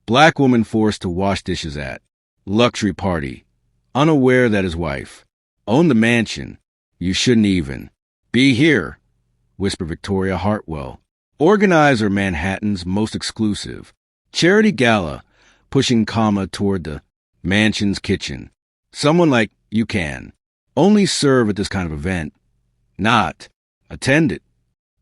Black woman forced to wash dishes at luxury party, unaware that his wife owned the mansion. You shouldn't even be here, whispered Victoria Hartwell, organizer Manhattan's most exclusive charity gala, pushing comma toward the mansion's kitchen. Someone like you can only serve at this kind of event, not attend it.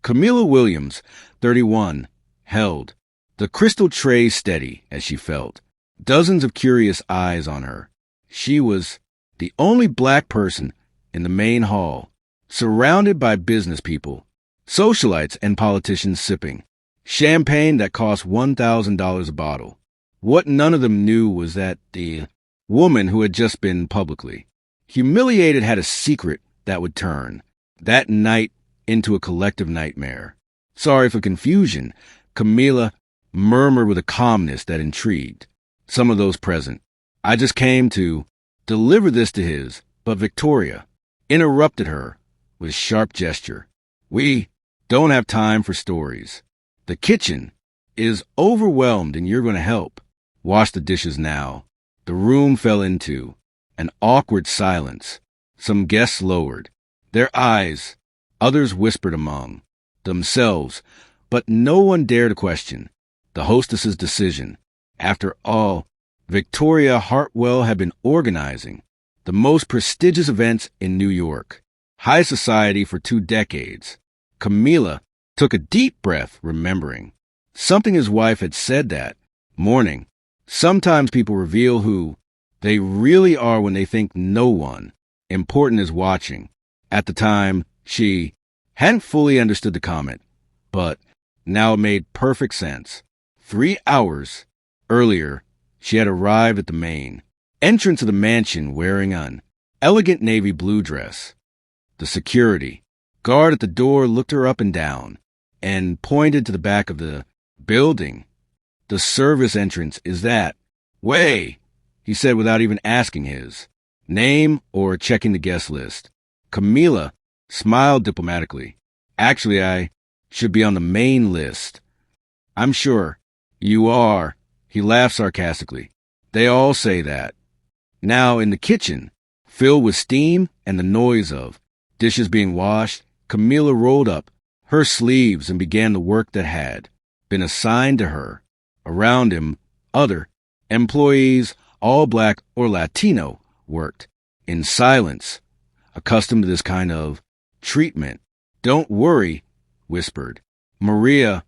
Camilla Williams, 31, held the crystal tray steady as she felt dozens of curious eyes on her. She was the only black person in the main hall, surrounded by business people, socialites, and politicians sipping champagne that cost $1,000 a bottle. What none of them knew was that the woman who had just been publicly humiliated had a secret that would turn that night into a collective nightmare. Sorry for confusion, Camilla murmured with a calmness that intrigued some of those present. I just came to deliver this to his, but Victoria interrupted her with a sharp gesture. We don't have time for stories. The kitchen is overwhelmed and you're going to help. Wash the dishes now. The room fell into an awkward silence. Some guests lowered their eyes. Others whispered among themselves, but no one dared to question the hostess's decision. After all, Victoria Hartwell had been organizing the most prestigious events in New York, high society, for 2 decades. Camilla took a deep breath, remembering something his wife had said that morning. Sometimes people reveal who they really are when they think no one important is watching. At the time, she hadn't fully understood the comment, but now it made perfect sense. 3 hours earlier, she had arrived at the main entrance of the mansion wearing an elegant navy blue dress. The security guard at the door looked her up and down and pointed to the back of the building. The service entrance is that way, he said without even asking his name or checking the guest list. Camilla smiled diplomatically. Actually, I should be on the main list. I'm sure you are, he laughed sarcastically. They all say that. Now, in the kitchen, filled with steam and the noise of dishes being washed, Camilla rolled up her sleeves and began the work that had been assigned to her. Around him, other employees, all black or Latino, worked in silence, accustomed to this kind of treatment. Don't worry, whispered Maria,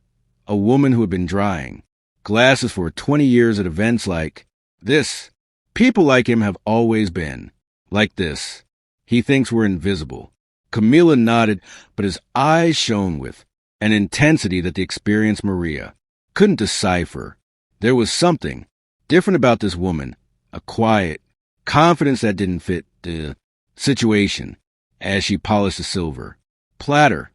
a woman who had been drying glasses for 20 years at events like this. People like him have always been like this. He thinks we're invisible. Camilla nodded, but his eyes shone with an intensity that the experienced Maria couldn't decipher. There was something different about this woman, a quiet confidence that didn't fit the situation. As she polished the silver platter,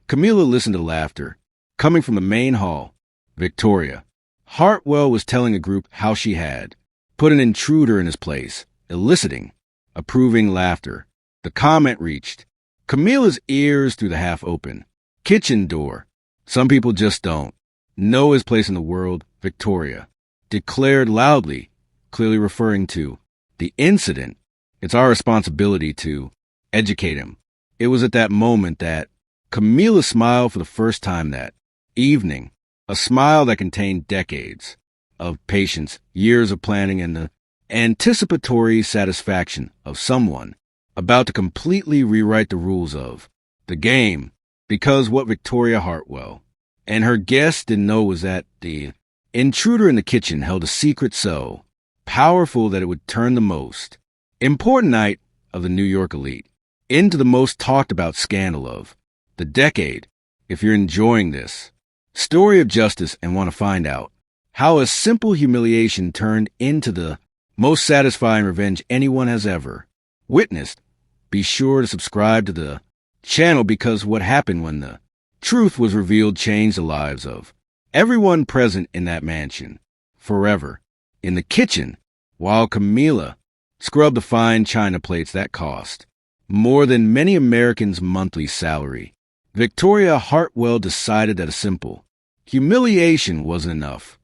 Camilla listened to laughter coming from the main hall. Victoria Hartwell was telling a group how she had put an intruder in his place, eliciting approving laughter. The comment reached Camilla's ears through the half-open kitchen door. Some people just don't know his place in the world, Victoria declared loudly, clearly referring to the incident. It's our responsibility to educate him. It was at that moment that Camilla smiled for the first time that evening, a smile that contained decades of patience, years of planning, and the anticipatory satisfaction of someone about to completely rewrite the rules of the game. Because what Victoria Hartwell and her guests didn't know was that the intruder in the kitchen held a secret so powerful that it would turn the most important night of the New York elite into the most talked about scandal of the decade. If you're enjoying this story of justice and want to find out how a simple humiliation turned into the most satisfying revenge anyone has ever witnessed, be sure to subscribe to the channel, because what happened when the truth was revealed changed the lives of everyone present in that mansion forever. In the kitchen, while Camilla scrubbed the fine china plates that cost more than many Americans' monthly salary, Victoria Hartwell decided that a simple humiliation wasn't enough.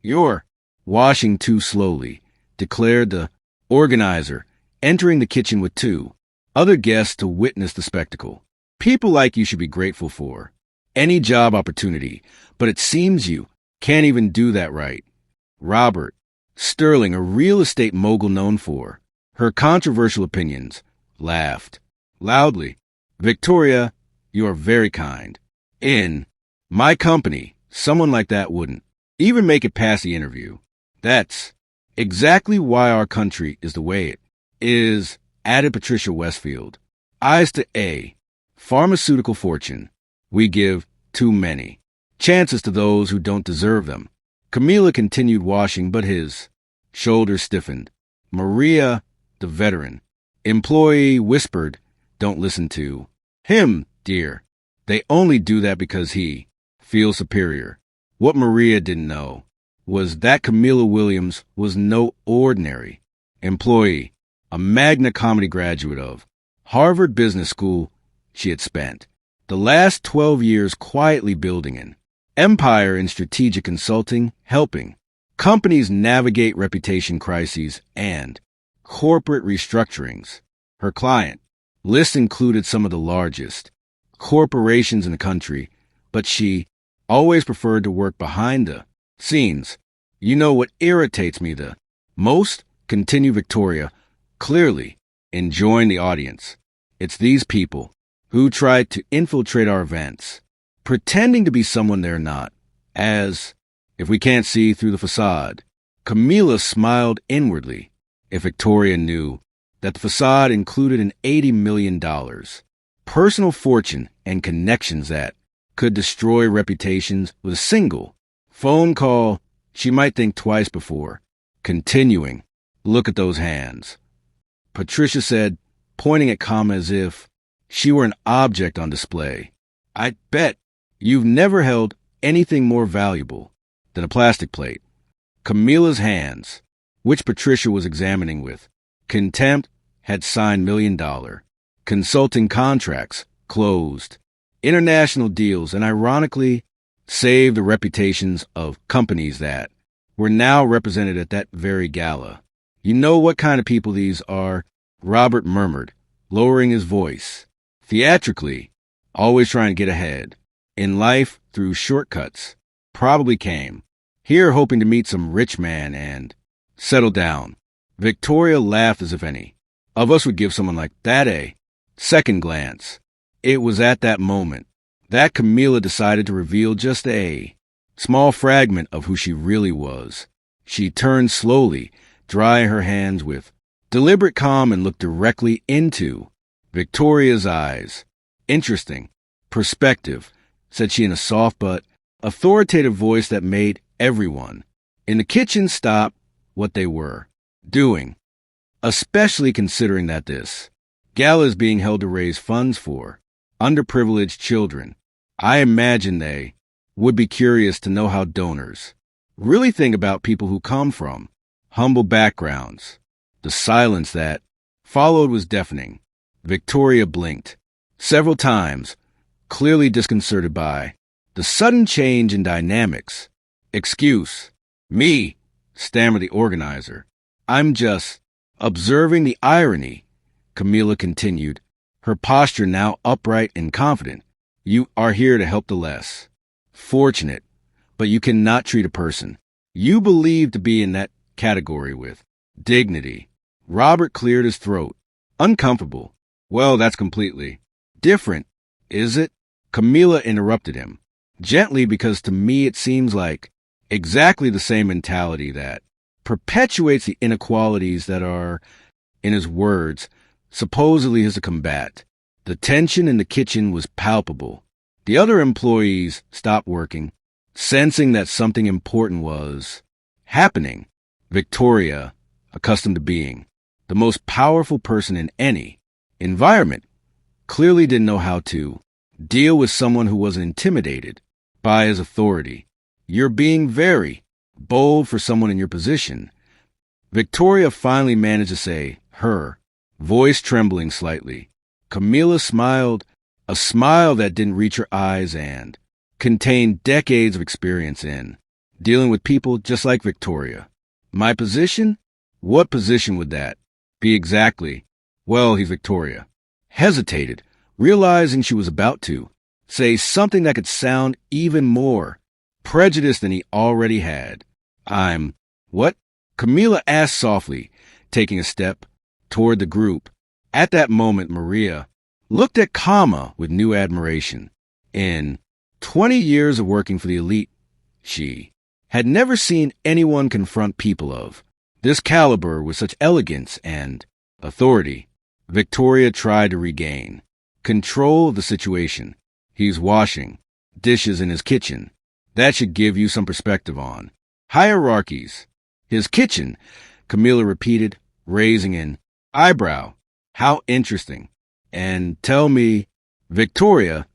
You're washing too slowly, declared the organizer, entering the kitchen with two other guests to witness the spectacle. People like you should be grateful for any job opportunity, but it seems you can't even do that right. Robert Sterling, a real estate mogul known for her controversial opinions, laughed loudly. Victoria, you are very kind. In my company, someone like that wouldn't even make it past the interview. That's exactly why our country is the way it is, added Patricia Westfield. Eyes to A. Pharmaceutical fortune. We give too many chances to those who don't deserve them. Camila continued washing, but his shoulders stiffened. Maria, the veteran employee, whispered, "Don't listen to him, dear. They only do that because he feels superior." What Maria didn't know was that Camila Williams was no ordinary employee. A magna cum graduate of Harvard Business School, she had spent the last 12 years quietly building an empire in strategic consulting, helping companies navigate reputation crises and corporate restructurings. Her client list included some of the largest corporations in the country, but she always preferred to work behind the scenes. You know what irritates me the most? Continued Victoria, clearly enjoying the audience. It's these people who try to infiltrate our events, pretending to be someone they're not, as if we can't see through the facade. Camila smiled inwardly. If Victoria knew that the facade included an $80 million personal fortune and connections that could destroy reputations with a single phone call, she might think twice before continuing. Look at those hands, Patricia said, pointing at Kama as if she were an object on display. I bet you've never held anything more valuable than a plastic plate. Camila's hands, which Patricia was examining with contempt, had signed $1 million consulting contracts, closed international deals, and ironically saved the reputations of companies that were now represented at that very gala. You know what kind of people these are, Robert murmured, lowering his voice. Theatrically, always trying to get ahead in life through shortcuts. Probably came here hoping to meet some rich man and settle down. Victoria laughed as if any of us would give someone like that a second glance. It was at that moment that Camila decided to reveal just a small fragment of who she really was. She turned slowly, drying her hands with deliberate calm, and looked directly into Victoria's eyes. Interesting perspective, said she in a soft but authoritative voice that made everyone in the kitchen stop what they were doing, especially considering that this gala is being held to raise funds for underprivileged children. I imagine they would be curious to know how donors really think about people who come from humble backgrounds. The silence that followed was deafening. Victoria blinked several times, clearly disconcerted by the sudden change in dynamics. Excuse me, stammered the organizer. I'm just observing the irony, Camila continued, her posture now upright and confident. You are here to help the less fortunate, but you cannot treat a person you believe to be in that category with dignity. Robert cleared his throat, uncomfortable. Well, that's completely different, is it? Camila interrupted him, gently, because to me it seems like exactly the same mentality that perpetuates the inequalities that are, in his words, supposedly his to combat. The tension in the kitchen was palpable. The other employees stopped working, sensing that something important was happening. Victoria, accustomed to being the most powerful person in any environment, clearly didn't know how to deal with someone who wasn't intimidated by his authority. You're being very bold for someone in your position, Victoria finally managed to say, her voice trembling slightly. Camila smiled, a smile that didn't reach her eyes and contained decades of experience in dealing with people just like Victoria. My position? What position would that be exactly? Well, he Victoria hesitated, realizing she was about to say something that could sound even more prejudiced than he already had. I'm what? Camila asked softly, taking a step toward the group. At that moment, Maria looked at Kama with new admiration. In 20 years of working for the elite, she had never seen anyone confront people of this caliber with such elegance and authority. Victoria tried to regain control of the situation. He's washing dishes in his kitchen. That should give you some perspective on hierarchies. His kitchen, Camilla repeated, raising an eyebrow. How interesting. And tell me, Victoria,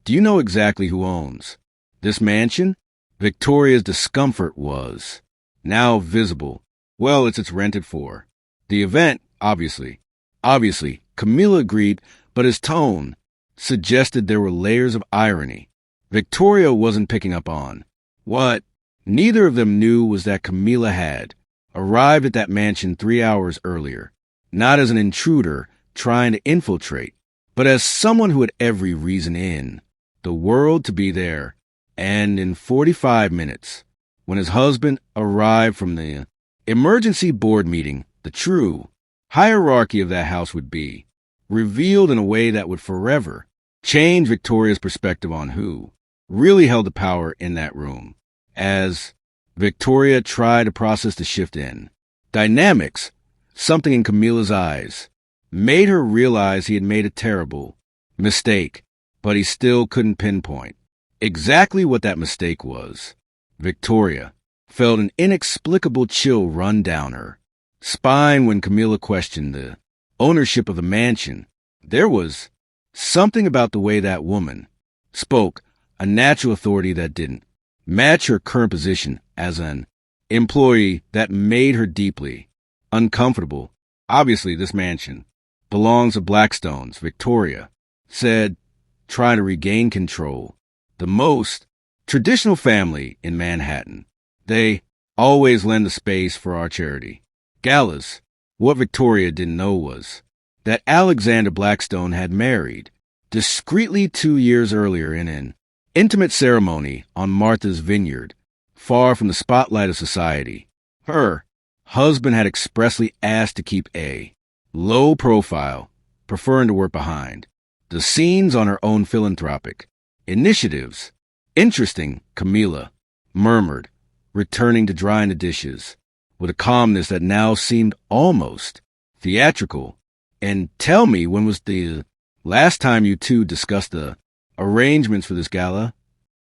do you know exactly who owns this mansion? Victoria's discomfort was now visible. Well, it's rented for the event, obviously. Obviously, Camilla agreed, but his tone suggested there were layers of irony Victoria wasn't picking up on. What neither of them knew was that Camilla had arrived at that mansion 3 hours earlier, not as an intruder trying to infiltrate, but as someone who had every reason in the world to be there. And in 45 minutes, when his husband arrived from the emergency board meeting, the true hierarchy of that house would be revealed in a way that would forever change Victoria's perspective on who really held the power in that room. As Victoria tried to process the shift in dynamics, something in Camilla's eyes made her realize he had made a terrible mistake, but he still couldn't pinpoint exactly what that mistake was. Victoria felt an inexplicable chill run down her spine when Camilla questioned the ownership of the mansion. There was something about the way that woman spoke, a natural authority that didn't match her current position as an employee, that made her deeply uncomfortable. Obviously, this mansion belongs to Blackstones, Victoria said, trying to regain control. The most traditional family in Manhattan. They always lend the space for our charity. Galas. What Victoria didn't know was that Alexander Blackstone had married discreetly 2 years earlier in an intimate ceremony on Martha's Vineyard, far from the spotlight of society. Her husband had expressly asked to keep a low profile, preferring to work behind the scenes on her own philanthropic initiatives. Interesting, Camilla murmured, returning to drying the dishes with a calmness that now seemed almost theatrical. And tell me, when was the last time you two discussed the arrangements for this gala?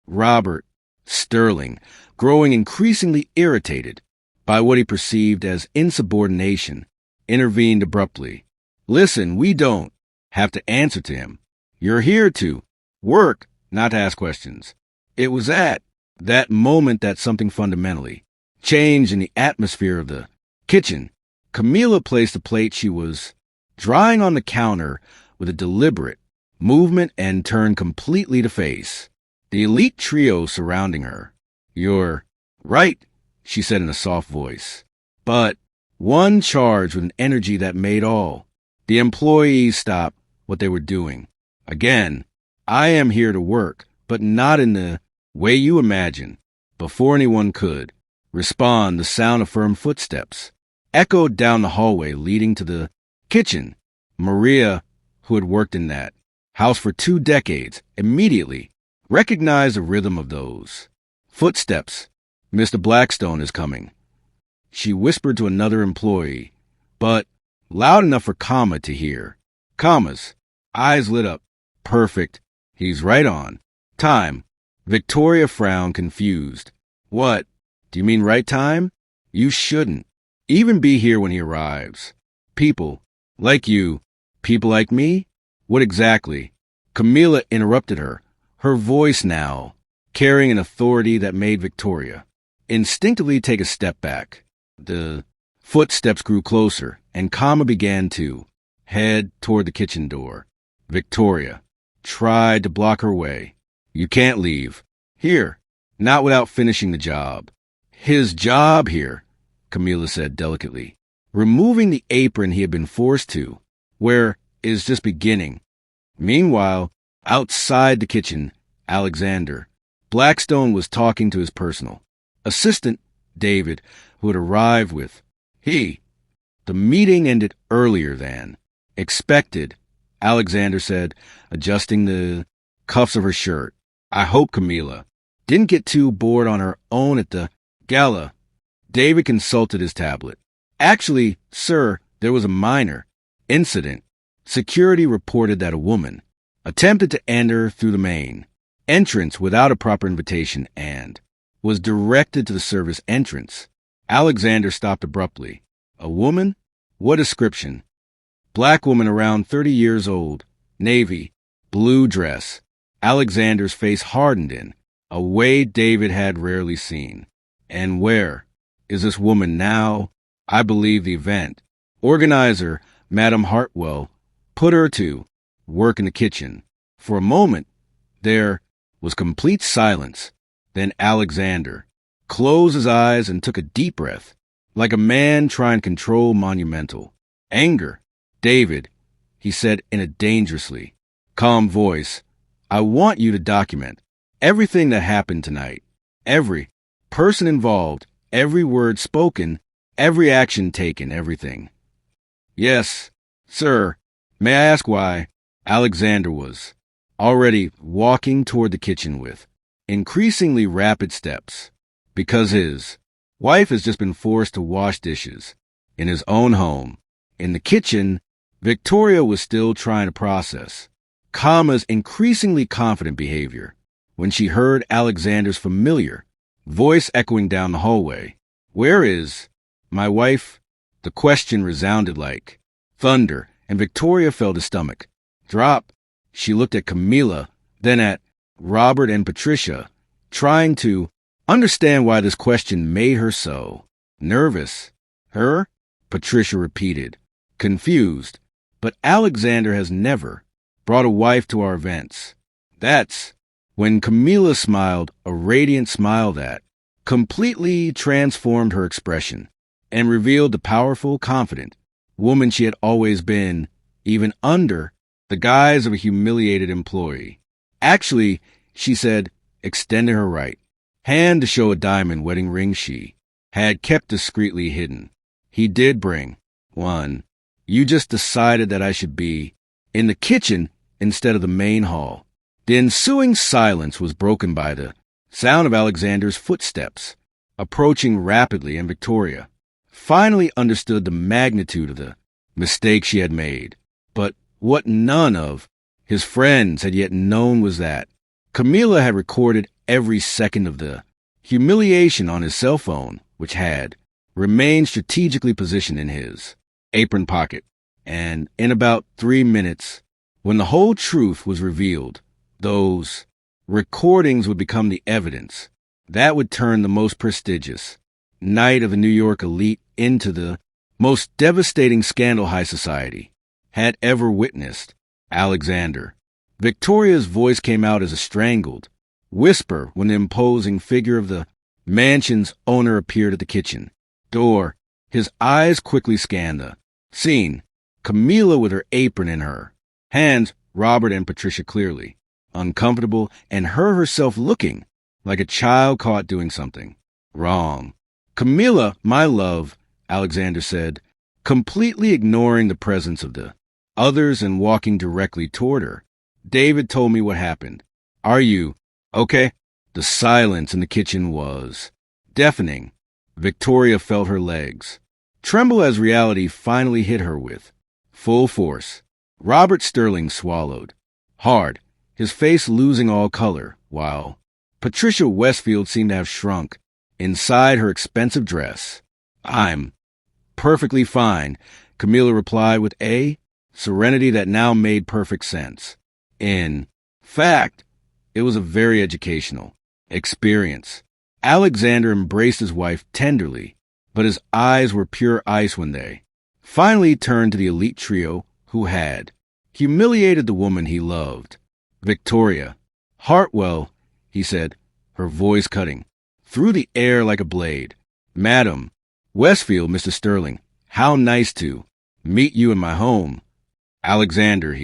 Robert Sterling, growing increasingly irritated by what he perceived as insubordination, intervened abruptly. Listen, we don't have to answer to him. You're here to work, not to ask questions. It was at that moment that something fundamentally changed in the atmosphere of the kitchen. Camilla placed the plate she was drying on the counter with a deliberate movement and turned completely to face the elite trio surrounding her. You're right, she said in a soft voice, but one charged with an energy that made all the employees stop what they were doing. Again, I am here to work, but not in the way you imagine. Before anyone could respond, the sound of firm footsteps echoed down the hallway leading to the kitchen. Maria, who had worked in that house for 2 decades, immediately recognized the rhythm of those footsteps. Mr. Blackstone is coming, she whispered to another employee, but loud enough for Kama to hear. Kama's eyes lit up. Perfect. He's right on time. Victoria frowned, confused. What? Do you mean right time? You shouldn't even be here when he arrives. People like you, people like me? What exactly? Camilla interrupted her, her voice now carrying an authority that made Victoria instinctively take a step back. The footsteps grew closer, and Kama began to head toward the kitchen door. Victoria tried to block her way. You can't leave here, not without finishing the job. His job here Camilla said delicately, removing the apron he had been forced to, where it is just beginning. Meanwhile, outside the kitchen, Alexander Blackstone was talking to his personal assistant, David, who had arrived with he. The meeting ended earlier than expected, Alexander said, adjusting the cuffs of her shirt. I hope Camilla didn't get too bored on her own at the Gala. David consulted his tablet. Actually, sir, there was a minor incident. Security reported that a woman attempted to enter through the main entrance without a proper invitation and was directed to the service entrance. Alexander stopped abruptly. A woman? What description? Black woman around 30 years old, navy, blue dress. Alexander's face hardened in a way David had rarely seen. And where is this woman now? I believe the event organizer, Madame Hartwell, put her to work in the kitchen. For a moment, there was complete silence. Then Alexander closed his eyes and took a deep breath, like a man trying to control monumental anger. David, he said in a dangerously calm voice, I want you to document everything that happened tonight. Every person involved, every word spoken, every action taken, everything. Yes, sir. May I ask why? Alexander was already walking toward the kitchen with increasingly rapid steps. Because his wife has just been forced to wash dishes in his own home. In the kitchen, Victoria was still trying to process Kama's increasingly confident behavior when she heard Alexander's familiar voice echoing down the hallway. Where is my wife? The question resounded like thunder, and Victoria felt her stomach drop. She looked at Camilla, then at Robert and Patricia, trying to understand why this question made her so nervous. Her? Patricia repeated, confused. But Alexander has never brought a wife to our events. That's when Camilla smiled, a radiant smile that completely transformed her expression and revealed the powerful, confident woman she had always been, even under the guise of a humiliated employee. Actually, she said, extending her right hand to show a diamond wedding ring she had kept discreetly hidden. He did bring one. You just decided that I should be in the kitchen instead of the main hall. The ensuing silence was broken by the sound of Alexander's footsteps approaching rapidly, and Victoria finally understood the magnitude of the mistake she had made. But what none of his friends had yet known was that Camilla had recorded every second of the humiliation on his cell phone, which had remained strategically positioned in his apron pocket. And in about 3 minutes, when the whole truth was revealed, those recordings would become the evidence that would turn the most prestigious night of the New York elite into the most devastating scandal high society had ever witnessed. Alexander. Victoria's voice came out as a strangled whisper when the imposing figure of the mansion's owner appeared at the kitchen door. His eyes quickly scanned the scene. Camilla with her apron in her hands, Robert and Patricia clearly uncomfortable, and her herself looking like a child caught doing something wrong. Camilla, my love, Alexander said, completely ignoring the presence of the others and walking directly toward her. David told me what happened. Are you okay? The silence in the kitchen was deafening. Victoria felt her legs tremble as reality finally hit her with full force. Robert Sterling swallowed hard, his face losing all color, while Patricia Westfield seemed to have shrunk inside her expensive dress. I'm perfectly fine, Camilla replied with a serenity that now made perfect sense. In fact, it was a very educational experience. Alexander embraced his wife tenderly, but his eyes were pure ice when they finally turned to the elite trio who had humiliated the woman he loved. Victoria Hartwell, he said, her voice cutting through the air like a blade. Madam, Westfield, Mr. Sterling. How nice to meet you in my home. Alexander,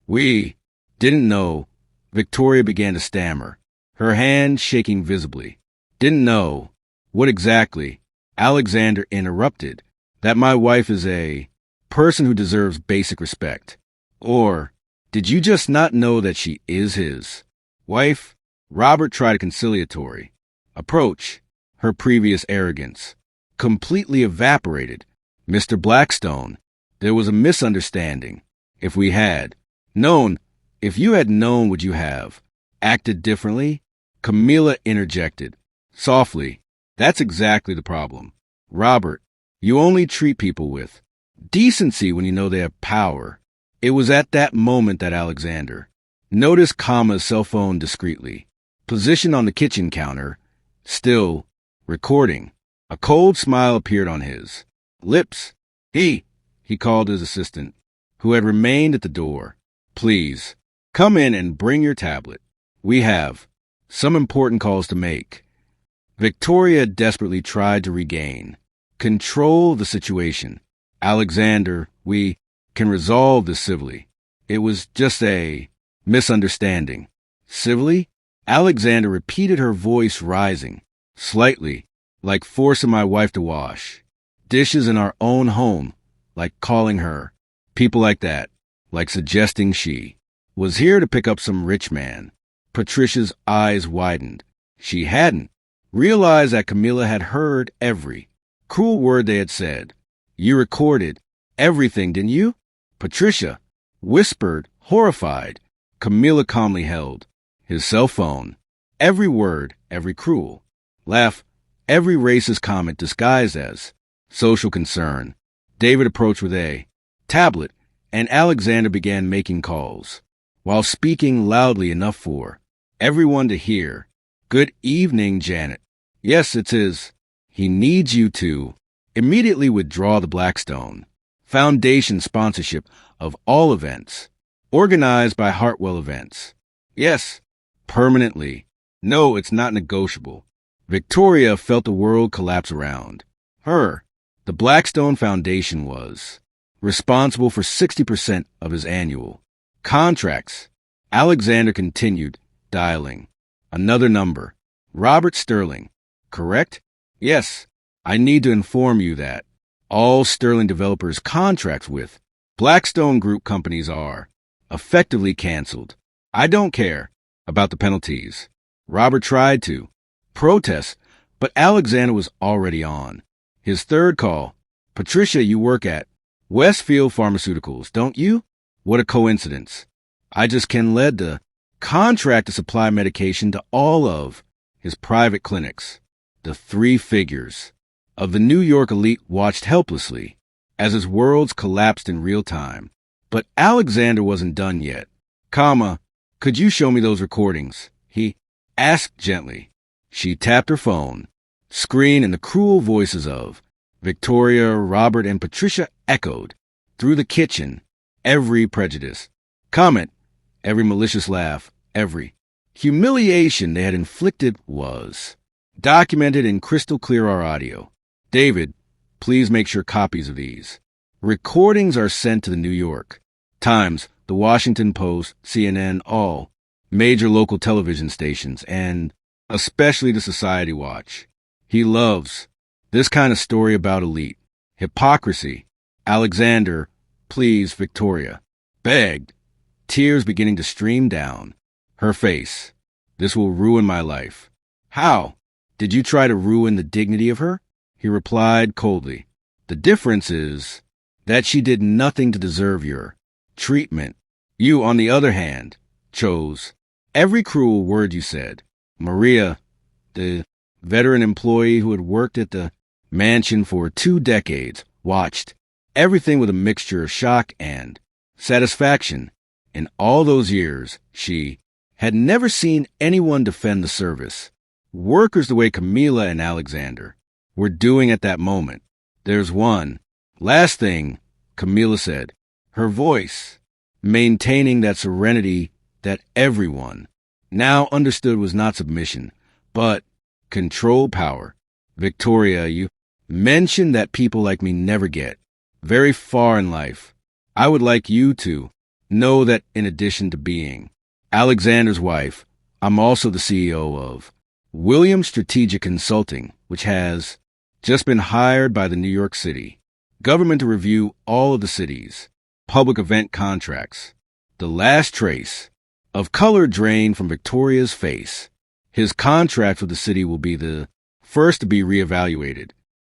we didn't know. Victoria began to stammer, her hand shaking visibly. Didn't know. What exactly? Alexander interrupted. That my wife is a person who deserves basic respect. Or, did you just not know that she is his wife? Robert tried a conciliatory approach. Her previous arrogance completely evaporated. Mr. Blackstone, there was a misunderstanding. If you had known, would you have acted differently? Camilla interjected softly. That's exactly the problem. Robert, you only treat people with decency when you know they have power. It was at that moment that Alexander noticed Kama's cell phone discreetly, positioned on the kitchen counter, still recording. A cold smile appeared on his lips. He called his assistant, who had remained at the door. Please, come in and bring your tablet. We have some important calls to make. Victoria desperately tried to regain control of the situation. Alexander, we can resolve this civilly. It was just a misunderstanding. Civilly? Alexander repeated, her voice rising slightly, like forcing my wife to wash dishes in our own home, like calling her people like that, like suggesting she was here to pick up some rich man. Patricia's eyes widened. She hadn't realized that Camilla had heard every cruel word they had said. You recorded everything, didn't you? Patricia whispered, horrified. Camilla calmly held his cell phone. Every word, every cruel laugh, every racist comment disguised as social concern. David approached with a tablet, and Alexander began making calls, while speaking loudly enough for everyone to hear. Good evening, Janet. Yes, it's his. He needs you to immediately withdraw the Blackstone Foundation sponsorship of all events organized by Hartwell Events. Yes, permanently. No, it's not negotiable. Victoria felt the world collapse around her. The Blackstone Foundation was responsible for 60% of his annual contracts. Alexander continued, dialing another number. Robert Sterling, correct? Yes, I need to inform you that all Sterling developers' contracts with Blackstone Group companies are effectively canceled. I don't care about the penalties. Robert tried to protest, but Alexander was already on his third call. Patricia, you work at Westfield Pharmaceuticals, don't you? What a coincidence. I just can lead the contract to supply medication to all of his private clinics. The three figures of the New York elite watched helplessly as his worlds collapsed in real time. But Alexander wasn't done yet. Could you show me those recordings? He asked gently. She tapped her phone screen, and the cruel voices of Victoria, Robert, and Patricia echoed through the kitchen. Every prejudice, comment, every malicious laugh, every humiliation they had inflicted was documented in crystal clear audio. David, please make sure copies of these recordings are sent to the New York Times, the Washington Post, CNN, all major local television stations, and especially to Society Watch. He loves this kind of story about elite hypocrisy. Alexander, please, Victoria begged, tears beginning to stream down her face. This will ruin my life. How? Did you try to ruin the dignity of her? He replied coldly. The difference is that she did nothing to deserve your treatment. You, on the other hand, chose every cruel word you said. Maria, the veteran employee who had worked at the mansion for 2 decades, watched everything with a mixture of shock and satisfaction. In all those years, she had never seen anyone defend the service workers the way Camilla and Alexander were doing at that moment. There's one last thing, Camilla said, her voice maintaining that serenity that everyone now understood was not submission, but control power. Victoria, you Mention that people like me never get very far in life. I would like you to know that in addition to being Alexander's wife, I'm also the CEO of Williams Strategic Consulting, which has just been hired by the New York City government to review all of the city's public event contracts. The last trace of color drained from Victoria's face. His contract with the city will be the first to be reevaluated,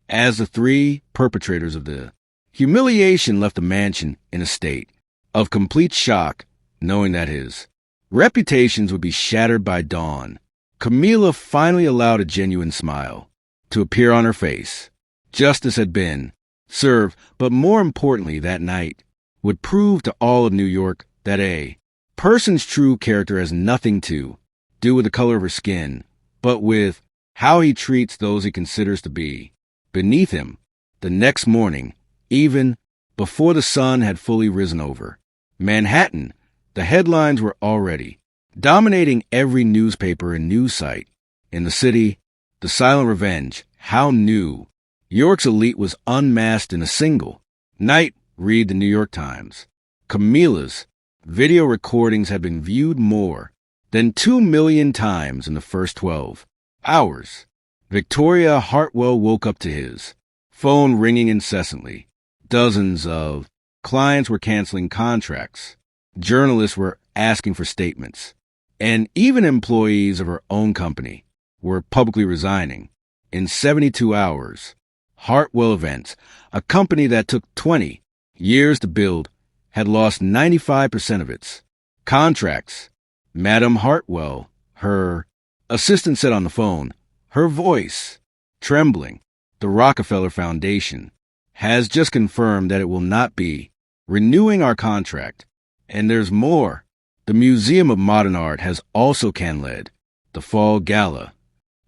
as the three perpetrators of the humiliation left the mansion in a state of complete shock, knowing that his reputations would be shattered by dawn. Camila finally allowed a genuine smile to appear on her face. Justice had been served, but more importantly, that night would prove to all of New York that a person's true character has nothing to do with the color of her skin, but with how he treats those he considers to be beneath him. The next morning, even before the sun had fully risen over Manhattan, the headlines were already dominating every newspaper and news site in the city. The silent revenge, how New York's elite was unmasked in a single night, read the New York Times. Camila's video recordings had been viewed more than 2 million times in the first 12 hours. Victoria Hartwell woke up to his phone ringing incessantly. Dozens of clients were canceling contracts. Journalists were asking for statements. And even employees of her own company were publicly resigning. In 72 hours, Hartwell Events, a company that took 20 years to build, had lost 95% of its contracts. Madam Hartwell, her assistant, said on the phone, her voice trembling. The Rockefeller Foundation has just confirmed that it will not be renewing our contract. And there's more. The Museum of Modern Art has also canceled the fall gala.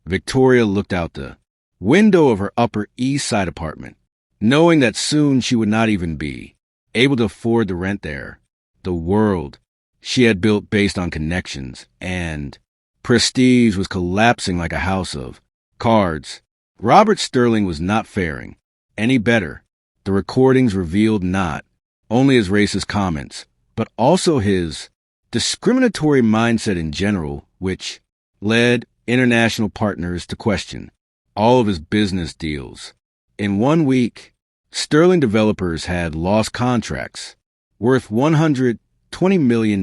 Victoria looked out the window of her Upper East Side apartment, knowing that soon she would not even be able to afford the rent there. The world she had built based on connections and prestige was collapsing like a house of cards. Robert Sterling was not faring any better. The recordings revealed not only his racist comments, but also his discriminatory mindset in general, which led international partners to question all of his business deals. In 1 week, Sterling developers had lost contracts worth $120 million.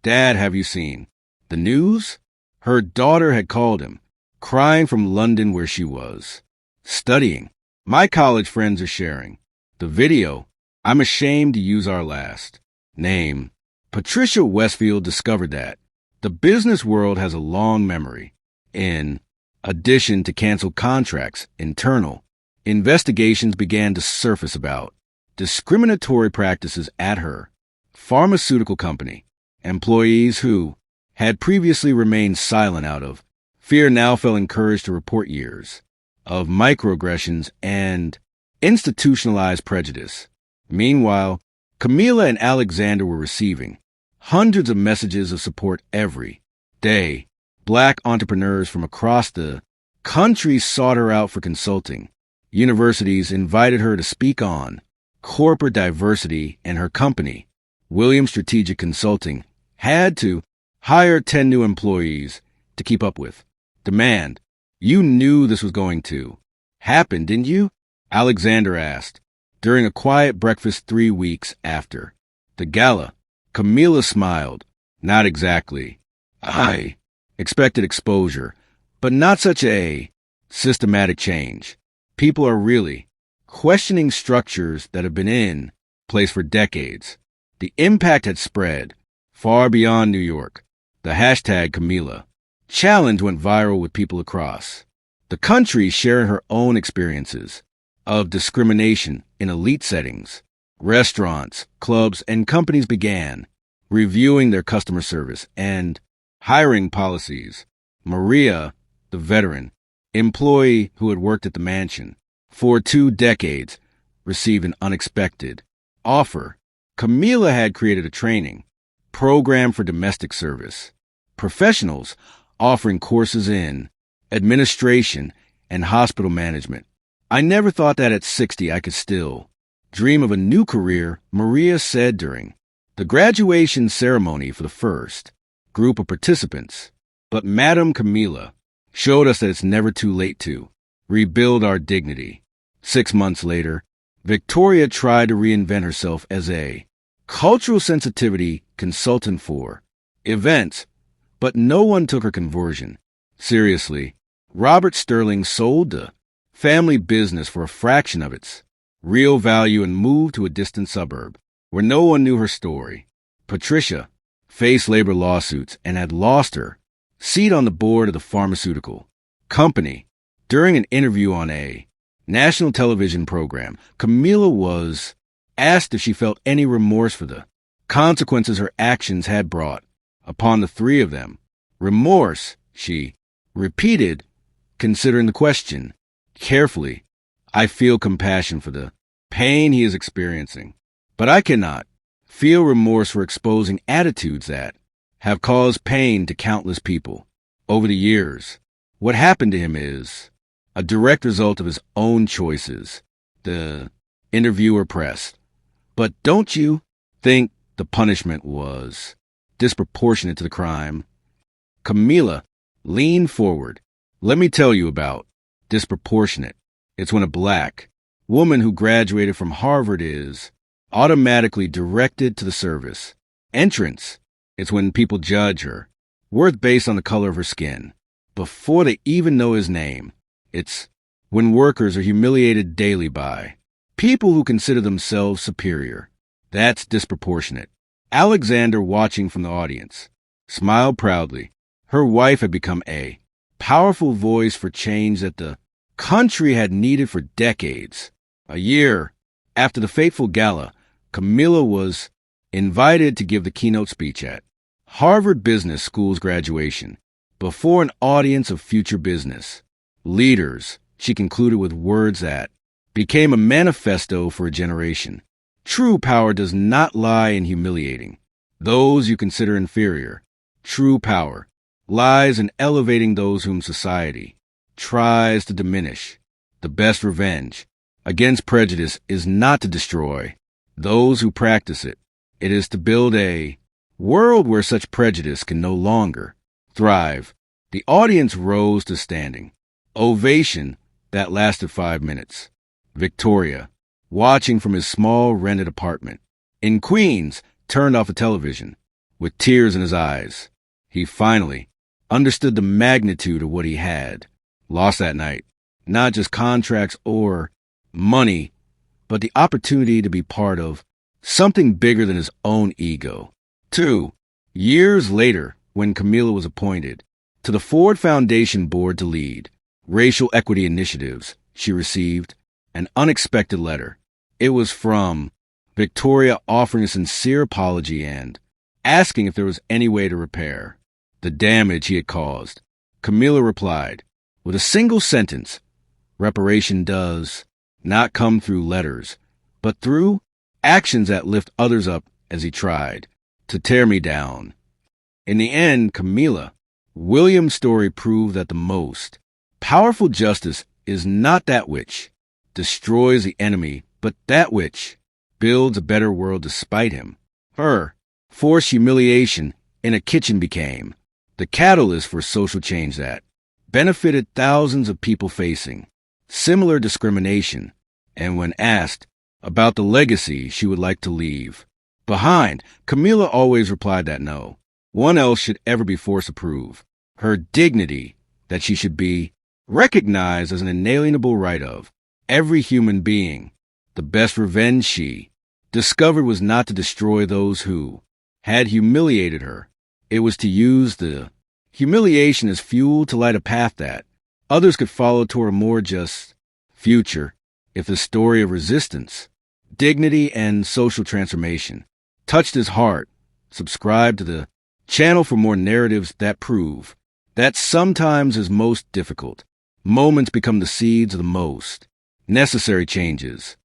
Dad, have you seen the news? Her daughter had called him, crying from London where she was studying. My college friends are sharing the video. I'm ashamed to use our last name. Patricia Westfield discovered that the business world has a long memory. In addition to canceled contracts, internal investigations began to surface about discriminatory practices at her pharmaceutical company. Employees who had previously remained silent out of fear now felt encouraged to report years of microaggressions and institutionalized prejudice. Meanwhile, Camila and Alexander were receiving hundreds of messages of support every day. Black entrepreneurs from across the country sought her out for consulting. Universities invited her to speak on corporate diversity, and her company, Williams Strategic Consulting, had to hire 10 new employees to keep up with demand. You knew this was going to happen, didn't you? Alexander asked during a quiet breakfast 3 weeks after the gala. Camila smiled. Not exactly. I expected exposure, but not such a systematic change. People are really questioning structures that have been in place for decades. The impact had spread far beyond New York. The hashtag Camila challenge went viral with people across the country sharing her own experiences of discrimination in elite settings. Restaurants, clubs, and companies began reviewing their customer service and hiring policies. Maria, the veteran employee who had worked at the mansion for 2 decades, received an unexpected offer. Camila had created a training program for domestic service professionals, offering courses in administration and hospital management. I never thought that at 60 I could still dream of a new career, Maria said during the graduation ceremony for the first group of participants. But Madame Camilla showed us that it's never too late to rebuild our dignity. 6 months later, Victoria tried to reinvent herself as a cultural sensitivity consultant for events, but no one took her conversion seriously. Robert Sterling sold the family business for a fraction of its real value and moved to a distant suburb where no one knew her story. Patricia faced labor lawsuits and had lost her seat on the board of the pharmaceutical company. During an interview on a national television program, Camilla was asked if she felt any remorse for the consequences her actions had brought upon the three of them. Remorse, she repeated, considering the question carefully. I feel compassion for the pain he is experiencing, but I cannot feel remorse for exposing attitudes that have caused pain to countless people over the years. What happened to him is a direct result of his own choices, the interviewer pressed. But don't you think the punishment was disproportionate to the crime? Camilla leaned forward. Let me tell you about disproportionate. It's when a black woman who graduated from Harvard is automatically directed to the service entrance. It's when people judge her worth based on the color of her skin before they even know his name. It's when workers are humiliated daily by people who consider themselves superior. That's disproportionate. Alexander, watching from the audience, smiled proudly. Her wife had become a powerful voice for change that the country had needed for decades. A year after the fateful Gala, Camilla was invited to give the keynote speech at Harvard Business School's graduation before an audience of future business leaders. She concluded with words that became a manifesto for a generation. True power does not lie in humiliating those you consider inferior. True power lies in elevating those whom society tries to diminish. The best revenge against prejudice is not to destroy those who practice it. It is to build a world where such prejudice can no longer thrive. The audience rose to standing ovation that lasted 5 minutes. Victoria, watching from his small rented apartment in Queens, turned off the television with tears in his eyes. He finally understood the magnitude of what he had lost that night. Not just contracts or money, but the opportunity to be part of something bigger than his own ego. 2 years later, when Camilla was appointed to the Ford Foundation board to lead racial equity initiatives, she received an unexpected letter. It was from Victoria, offering a sincere apology and asking if there was any way to repair the damage he had caused. Camilla replied with a single sentence: reparation does not come through letters, but through actions that lift others up, as he tried to tear me down. In the end, Camilla Williams' story proved that the most powerful justice is not that which destroys the enemy, but that which builds a better world despite him. Her forced humiliation in a kitchen became the catalyst for social change that benefited thousands of people facing similar discrimination. And when asked about the legacy she would like to leave behind, Camilla always replied that no one else should ever be forced to prove her dignity, that she should be recognized as an inalienable right of every human being. The best revenge she discovered was not to destroy those who had humiliated her. It was to use the humiliation as fuel to light a path that others could follow toward a more just future. If the story of resistance, dignity, and social transformation touched his heart, subscribe to the channel for more narratives that prove that sometimes his most difficult moments become the seeds of the most necessary changes.